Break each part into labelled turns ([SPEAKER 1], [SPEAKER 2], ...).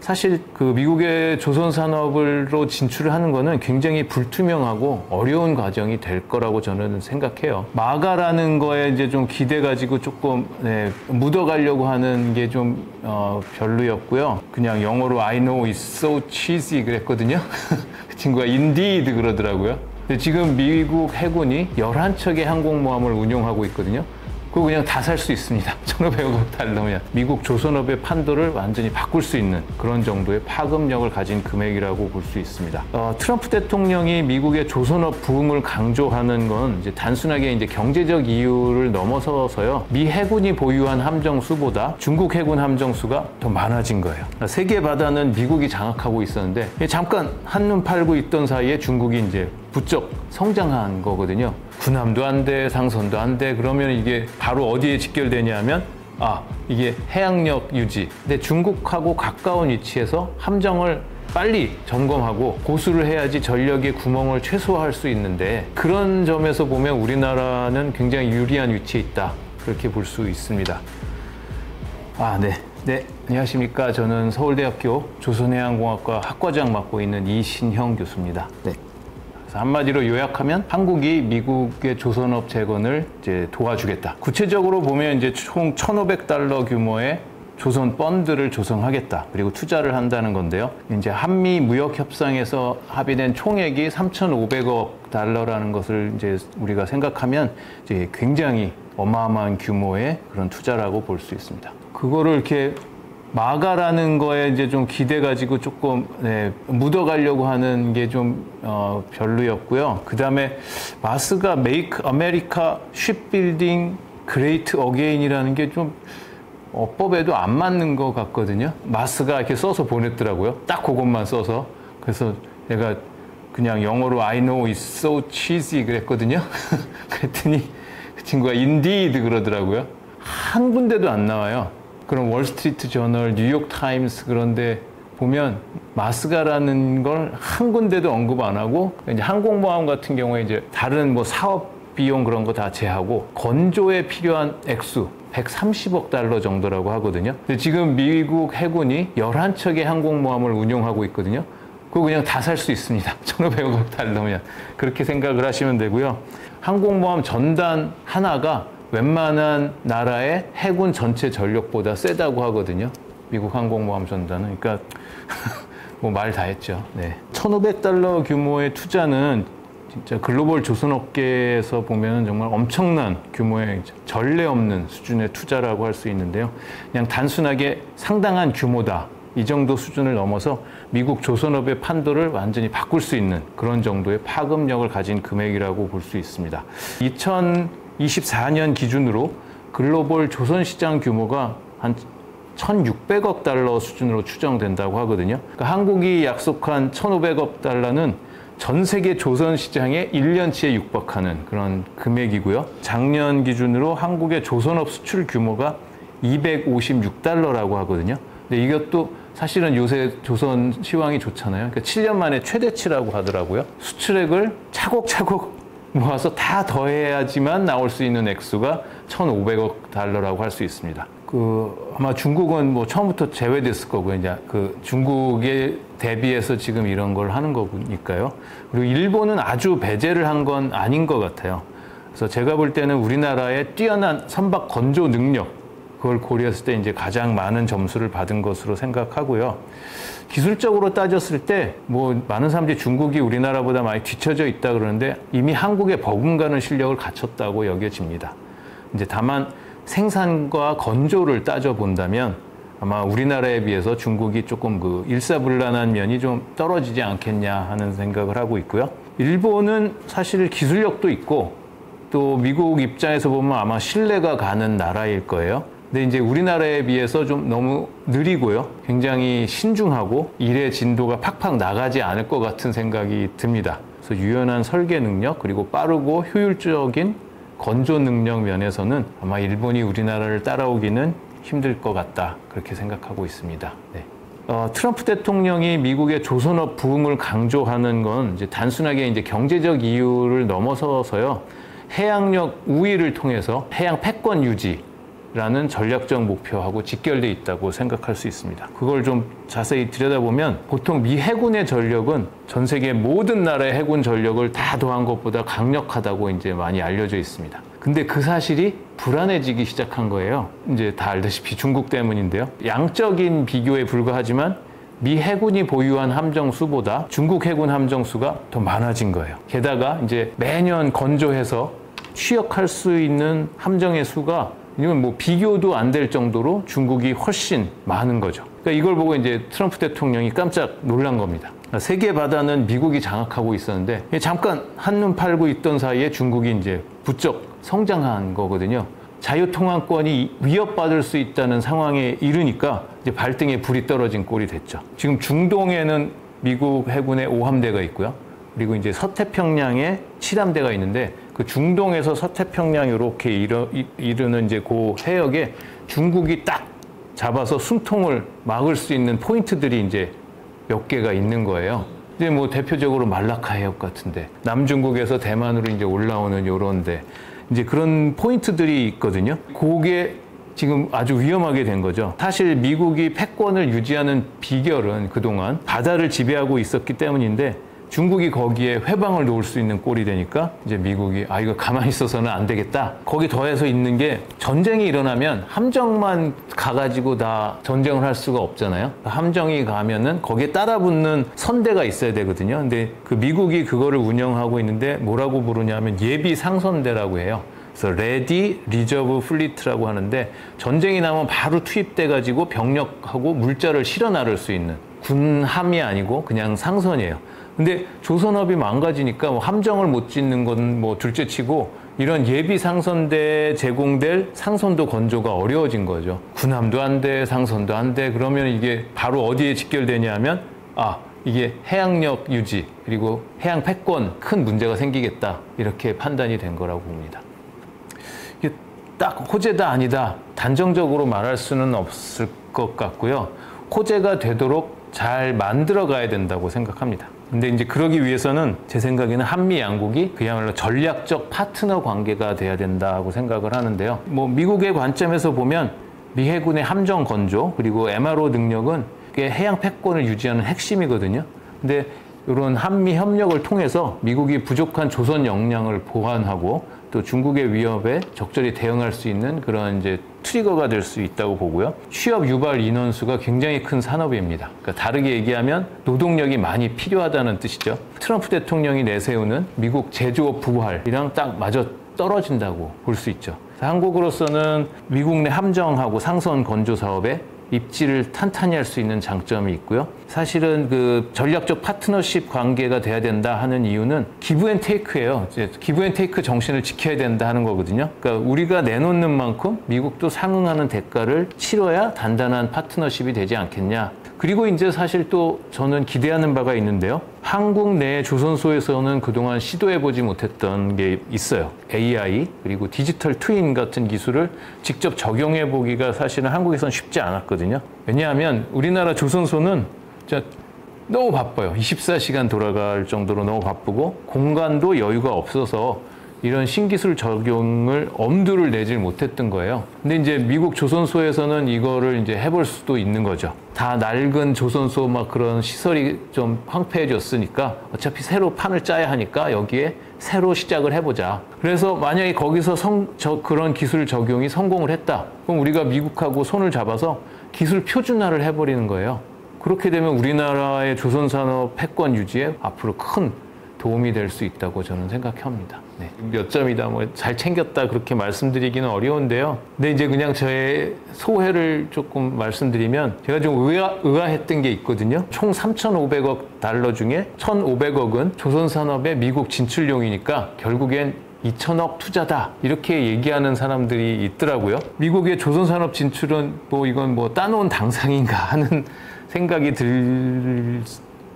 [SPEAKER 1] 사실 그 미국의 조선 산업으로 진출을 하는 거는 굉장히 불투명하고 어려운 과정이 될 거라고 저는 생각해요. 마가라는 거에 이제 좀 기대 가지고 조금 묻어가려고 하는 게 좀 별로였고요. 그냥 영어로 I know it's so cheesy 그랬거든요. 그 친구가 indeed 그러더라고요. 근데 지금 미국 해군이 11척의 항공모함을 운용하고 있거든요. 그거 그냥 다 살 수 있습니다. 1,500억 달러면 미국 조선업의 판도를 완전히 바꿀 수 있는 그런 정도의 파급력을 가진 금액이라고 볼 수 있습니다. 트럼프 대통령이 미국의 조선업 부흥을 강조하는 건 이제 단순하게 이제 경제적 이유를 넘어서서요. 미 해군이 보유한 함정 수보다 중국 해군 함정 수가 더 많아진 거예요. 세계 바다는 미국이 장악하고 있었는데 잠깐 한눈 팔고 있던 사이에 중국이 이제 부쩍 성장한 거거든요. 군함도 안 돼, 상선도 안 돼. 그러면 이게 바로 어디에 직결되냐면 이게 해양력 유지. 근데 중국하고 가까운 위치에서 함정을 빨리 점검하고 고수를 해야지 전력의 구멍을 최소화할 수 있는데 그런 점에서 보면 우리나라는 굉장히 유리한 위치에 있다. 그렇게 볼 수 있습니다. 네, 안녕하십니까. 저는 서울대학교 조선해양공학과 학과장 맡고 있는 이신형 교수입니다. 한마디로 요약하면 한국이 미국의 조선업 재건을 이제 도와주겠다. 구체적으로 보면 이제 총 1,500달러 규모의 조선 펀드를 조성하겠다. 그리고 투자를 한다는 건데요. 이제 한미 무역 협상에서 합의된 총액이 3,500억 달러라는 것을 이제 우리가 생각하면 이제 굉장히 어마어마한 규모의 그런 투자라고 볼 수 있습니다. 그거를 이렇게 마가라는 거에 이제 좀 기대 가지고 조금 묻어가려고 하는 게 좀 별로였고요. 그 다음에 마스가 Make America Shipbuilding Great Again이라는 게 좀 어법에도 안 맞는 것 같거든요. 마스가 이렇게 써서 보냈더라고요. 딱 그것만 써서. 그래서 내가 그냥 영어로 I know it's so cheesy 그랬거든요. 그랬더니 그 친구가 indeed 그러더라고요. 한 군데도 안 나와요. 그런 월스트리트 저널, 뉴욕 타임스 그런데 보면 마스가라는 걸 한 군데도 언급 안 하고 이제 항공모함 같은 경우에 이제 다른 뭐 사업 비용 그런 거 다 제하고 건조에 필요한 액수 130억 달러 정도라고 하거든요. 근데 지금 미국 해군이 11척의 항공모함을 운용하고 있거든요. 그거 그냥 다 살 수 있습니다. 1,500억 달러면. 그렇게 생각을 하시면 되고요. 항공모함 전단 하나가 웬만한 나라의 해군 전체 전력보다 세다고 하거든요. 미국 항공모함 전단은. 그러니까 뭐 말 다 했죠. 1,500달러 규모의 투자는 진짜 글로벌 조선업계에서 보면 정말 엄청난 규모의 전례 없는 수준의 투자라고 할 수 있는데요. 그냥 단순하게 상당한 규모다. 이 정도 수준을 넘어서 미국 조선업의 판도를 완전히 바꿀 수 있는 그런 정도의 파급력을 가진 금액이라고 볼 수 있습니다. 2024년 기준으로 글로벌 조선 시장 규모가 한 1,600억 달러 수준으로 추정된다고 하거든요. 그러니까 한국이 약속한 1,500억 달러는 전 세계 조선 시장의 1년치에 육박하는 그런 금액이고요. 작년 기준으로 한국의 조선업 수출 규모가 256달러라고 하거든요. 근데 이것도 사실은 요새 조선 시황이 좋잖아요. 그러니까 7년 만에 최대치라고 하더라고요. 수출액을 차곡차곡 모아서 다 더해야지만 나올 수 있는 액수가 1,500억 달러라고 할 수 있습니다. 아마 중국은 뭐 처음부터 제외됐을 거고요. 이제 그 중국에 대비해서 지금 이런 걸 하는 거니까요. 그리고 일본은 아주 배제를 한 건 아닌 것 같아요. 그래서 제가 볼 때는 우리나라의 뛰어난 선박 건조 능력, 그걸 고려했을 때 이제 가장 많은 점수를 받은 것으로 생각하고요. 기술적으로 따졌을 때 뭐 많은 사람들이 중국이 우리나라보다 많이 뒤처져 있다 그러는데 이미 한국에 버금가는 실력을 갖췄다고 여겨집니다. 이제 다만 생산과 건조를 따져본다면 아마 우리나라에 비해서 중국이 조금 그 일사불란한 면이 좀 떨어지지 않겠냐 하는 생각을 하고 있고요. 일본은 사실 기술력도 있고 또 미국 입장에서 보면 아마 신뢰가 가는 나라일 거예요. 근데 이제 우리나라에 비해서 좀 너무 느리고요. 굉장히 신중하고 일의 진도가 팍팍 나가지 않을 것 같은 생각이 듭니다. 그래서 유연한 설계 능력 그리고 빠르고 효율적인 건조 능력 면에서는 아마 일본이 우리나라를 따라오기는 힘들 것 같다. 그렇게 생각하고 있습니다. 트럼프 대통령이 미국의 조선업 부흥을 강조하는 건 이제 단순하게 이제 경제적 이유를 넘어서서요. 해양력 우위를 통해서 해양 패권 유지 라는 전략적 목표하고 직결돼 있다고 생각할 수 있습니다. 그걸 좀 자세히 들여다보면 보통 미 해군의 전력은 전 세계 모든 나라의 해군 전력을 다 더한 것보다 강력하다고 이제 많이 알려져 있습니다. 근데 그 사실이 불안해지기 시작한 거예요. 이제 다 알다시피 중국 때문인데요. 양적인 비교에 불과하지만 미 해군이 보유한 함정 수보다 중국 해군 함정 수가 더 많아진 거예요. 게다가 이제 매년 건조해서 취역할 수 있는 함정의 수가 이건 뭐 비교도 안 될 정도로 중국이 훨씬 많은 거죠. 그러니까 이걸 보고 이제 트럼프 대통령이 깜짝 놀란 겁니다. 세계 바다는 미국이 장악하고 있었는데 잠깐 한눈 팔고 있던 사이에 중국이 이제 부쩍 성장한 거거든요. 자유통항권이 위협받을 수 있다는 상황에 이르니까 이제 발등에 불이 떨어진 꼴이 됐죠. 지금 중동에는 미국 해군의 5함대가 있고요. 그리고 이제 서태평양에 7함대가 있는데 그 중동에서 서태평양 이렇게 이르는 이제 그 해역에 중국이 딱 잡아서 숨통을 막을 수 있는 포인트들이 이제 몇 개가 있는 거예요. 이제 뭐 대표적으로 말라카 해역 같은데 남중국에서 대만으로 이제 올라오는 요런데 이제 그런 포인트들이 있거든요. 그게 지금 아주 위험하게 된 거죠. 사실 미국이 패권을 유지하는 비결은 그동안 바다를 지배하고 있었기 때문인데 중국이 거기에 회방을 놓을 수 있는 꼴이 되니까 이제 미국이 이거 가만히 있어서는 안 되겠다. 거기 더해서 있는 게 전쟁이 일어나면 함정만 가가지고 다 전쟁을 할 수가 없잖아요. 함정이 가면은 거기에 따라붙는 선대가 있어야 되거든요. 근데 그 미국이 그거를 운영하고 있는데 뭐라고 부르냐면 예비 상선대라고 해요. 그래서 레디 리저브 플리트라고 하는데 전쟁이 나면 바로 투입돼가지고 병력하고 물자를 실어 나를 수 있는 군함이 아니고 그냥 상선이에요. 근데 조선업이 망가지니까 뭐 함정을 못 짓는 건 뭐 둘째치고 이런 예비 상선대에 제공될 상선도 건조가 어려워진 거죠. 군함도 안 돼, 상선도 안 돼. 그러면 이게 바로 어디에 직결되냐 하면 이게 해양력 유지 그리고 해양 패권 큰 문제가 생기겠다. 이렇게 판단이 된 거라고 봅니다. 이게 딱 호재다 아니다 단정적으로 말할 수는 없을 것 같고요. 호재가 되도록 잘 만들어 가야 된다고 생각합니다. 근데 이제 그러기 위해서는 제 생각에는 한미 양국이 그야말로 전략적 파트너 관계가 돼야 된다고 생각을 하는데요. 뭐 미국의 관점에서 보면 미 해군의 함정 건조 그리고 MRO 능력은 해양 패권을 유지하는 핵심이거든요. 근데 이런 한미 협력을 통해서 미국이 부족한 조선 역량을 보완하고 또 중국의 위협에 적절히 대응할 수 있는 그런 이제 트리거가 될 수 있다고 보고요. 취업 유발 인원수가 굉장히 큰 산업입니다. 그러니까 다르게 얘기하면 노동력이 많이 필요하다는 뜻이죠. 트럼프 대통령이 내세우는 미국 제조업 부활이랑 딱 맞아 떨어진다고 볼 수 있죠. 한국으로서는 미국 내 함정하고 상선 건조 사업에 입지를 탄탄히 할 수 있는 장점이 있고요. 사실은 그 전략적 파트너십 관계가 돼야 된다 하는 이유는 기브 앤 테이크예요. 이제 기브 앤 테이크 정신을 지켜야 된다 하는 거거든요. 그러니까 우리가 내놓는 만큼 미국도 상응하는 대가를 치러야 단단한 파트너십이 되지 않겠냐. 그리고 이제 사실 또 저는 기대하는 바가 있는데요. 한국 내 조선소에서는 그동안 시도해보지 못했던 게 있어요. AI 그리고 디지털 트윈 같은 기술을 직접 적용해보기가 사실은 한국에선 쉽지 않았거든요. 왜냐하면 우리나라 조선소는 진짜 너무 바빠요. 24시간 돌아갈 정도로 너무 바쁘고 공간도 여유가 없어서 이런 신기술 적용을 엄두를 내질 못했던 거예요. 근데 이제 미국 조선소에서는 이거를 이제 해볼 수도 있는 거죠. 다 낡은 조선소 막 그런 시설이 좀 황폐해졌으니까 어차피 새로 판을 짜야 하니까 여기에 새로 시작을 해보자. 그래서 만약에 거기서 그런 기술 적용이 성공을 했다. 그럼 우리가 미국하고 손을 잡아서 기술 표준화를 해버리는 거예요. 그렇게 되면 우리나라의 조선산업 패권 유지에 앞으로 큰 도움이 될 수 있다고 저는 생각합니다. 네. 몇 점이다 뭐 잘 챙겼다 그렇게 말씀드리기는 어려운데요. 근데 이제 그냥 저의 소회를 조금 말씀드리면 제가 좀 의아했던 게 있거든요. 총 3,500억 달러 중에 1,500억은 조선산업의 미국 진출용이니까 결국엔 2천억 투자다 이렇게 얘기하는 사람들이 있더라고요. 미국의 조선산업 진출은 뭐 이건 뭐 따놓은 당상인가 하는 생각이 들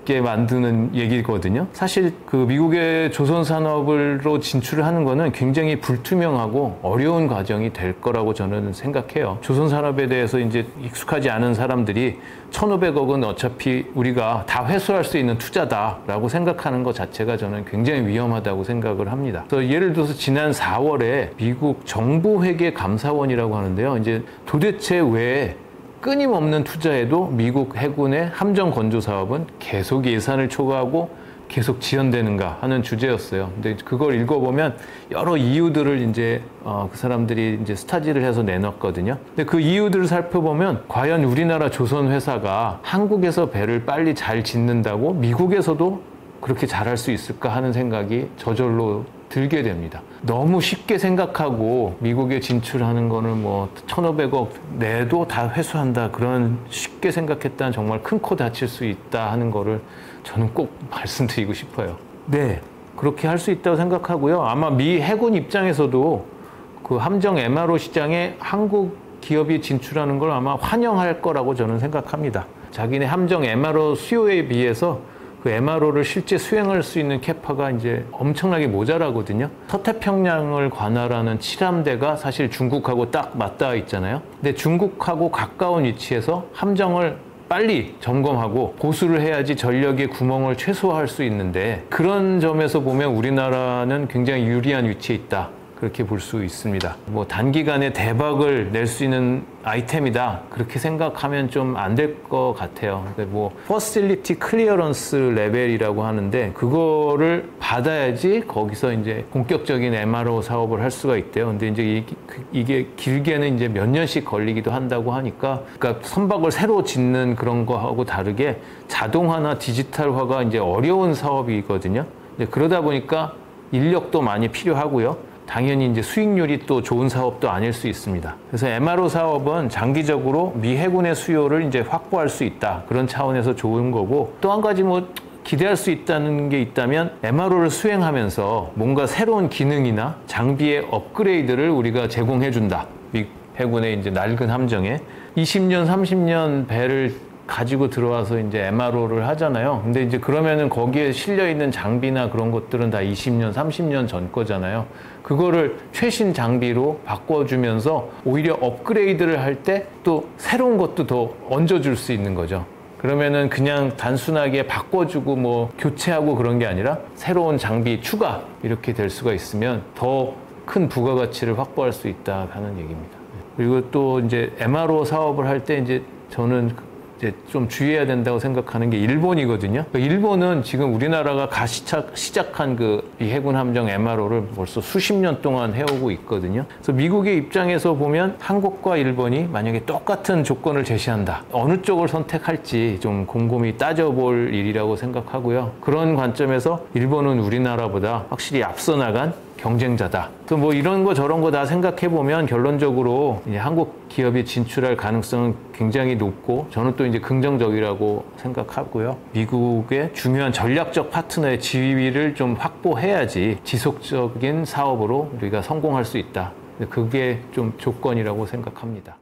[SPEAKER 1] 부담스럽게 만드는 얘기거든요. 사실 그 미국의 조선 산업으로 진출을 하는 거는 굉장히 불투명하고 어려운 과정이 될 거라고 저는 생각해요. 조선 산업에 대해서 이제 익숙하지 않은 사람들이 1,500억은 어차피 우리가 다 회수할 수 있는 투자다라고 생각하는 것 자체가 저는 굉장히 위험하다고 생각을 합니다. 그래서 예를 들어서 지난 4월에 미국 정보회계감사원이라고 하는데요. 이제 도대체 왜 끊임없는 투자에도 미국 해군의 함정 건조 사업은 계속 예산을 초과하고 계속 지연되는가 하는 주제였어요. 근데 그걸 읽어보면 여러 이유들을 이제 그 사람들이 이제 스타디를 해서 내놨거든요. 근데 그 이유들을 살펴보면 과연 우리나라 조선 회사가 한국에서 배를 빨리 잘 짓는다고 미국에서도 그렇게 잘할 수 있을까 하는 생각이 저절로 들게 됩니다. 너무 쉽게 생각하고 미국에 진출하는 거는 뭐 1,500억 내도 다 회수한다, 그런 쉽게 생각했다는 정말 큰 코 다칠 수 있다 하는 거를 저는 꼭 말씀드리고 싶어요. 네, 그렇게 할 수 있다고 생각하고요. 아마 미 해군 입장에서도 그 함정 MRO 시장에 한국 기업이 진출하는 걸 아마 환영할 거라고 저는 생각합니다. 자기네 함정 MRO 수요에 비해서 그 MRO를 실제 수행할 수 있는 캐파가 이제 엄청나게 모자라거든요. 서태평양을 관할하는 7함대가 사실 중국하고 딱 맞닿아 있잖아요. 근데 중국하고 가까운 위치에서 함정을 빨리 점검하고 보수를 해야지 전력의 구멍을 최소화할 수 있는데, 그런 점에서 보면 우리나라는 굉장히 유리한 위치에 있다, 그렇게 볼 수 있습니다. 뭐 단기간에 대박을 낼 수 있는 아이템이다, 그렇게 생각하면 좀 안 될 것 같아요. 뭐 Facility Clearance 레벨이라고 하는데 그거를 받아야지 거기서 이제 본격적인 MRO 사업을 할 수가 있대요. 근데 이제 이게 길게는 이제 몇 년씩 걸리기도 한다고 하니까, 그러니까 선박을 새로 짓는 그런 거하고 다르게 자동화나 디지털화가 이제 어려운 사업이거든요. 그러다 보니까 인력도 많이 필요하고요. 당연히 이제 수익률이 또 좋은 사업도 아닐 수 있습니다. 그래서 MRO 사업은 장기적으로 미 해군의 수요를 이제 확보할 수 있다, 그런 차원에서 좋은 거고, 또 한 가지 뭐 기대할 수 있다는 게 있다면 MRO를 수행하면서 뭔가 새로운 기능이나 장비의 업그레이드를 우리가 제공해 준다. 미 해군의 이제 낡은 함정에 20년, 30년 배를 가지고 들어와서 이제 MRO를 하잖아요. 근데 이제 그러면은 거기에 실려 있는 장비나 그런 것들은 다 20년, 30년 전 거잖아요. 그거를 최신 장비로 바꿔주면서 오히려 업그레이드를 할 때 또 새로운 것도 더 얹어줄 수 있는 거죠. 그러면은 그냥 단순하게 바꿔주고 뭐 교체하고 그런 게 아니라 새로운 장비 추가, 이렇게 될 수가 있으면 더 큰 부가가치를 확보할 수 있다 하는 얘기입니다. 그리고 또 이제 MRO 사업을 할 때 이제 저는 이제 좀 주의해야 된다고 생각하는 게 일본이거든요. 일본은 지금 우리나라가 시작한 그 해군 함정 MRO를 벌써 수십 년 동안 해오고 있거든요. 그래서 미국의 입장에서 보면 한국과 일본이 만약에 똑같은 조건을 제시한다, 어느 쪽을 선택할지 좀 곰곰이 따져볼 일이라고 생각하고요. 그런 관점에서 일본은 우리나라보다 확실히 앞서 나간 경쟁자다. 또 뭐 이런 거 저런 거 다 생각해 보면 결론적으로 이제 한국 기업이 진출할 가능성은 굉장히 높고, 저는 또 이제 긍정적이라고 생각하고요. 미국의 중요한 전략적 파트너의 지위를 좀 확보해야지 지속적인 사업으로 우리가 성공할 수 있다. 그게 좀 조건이라고 생각합니다.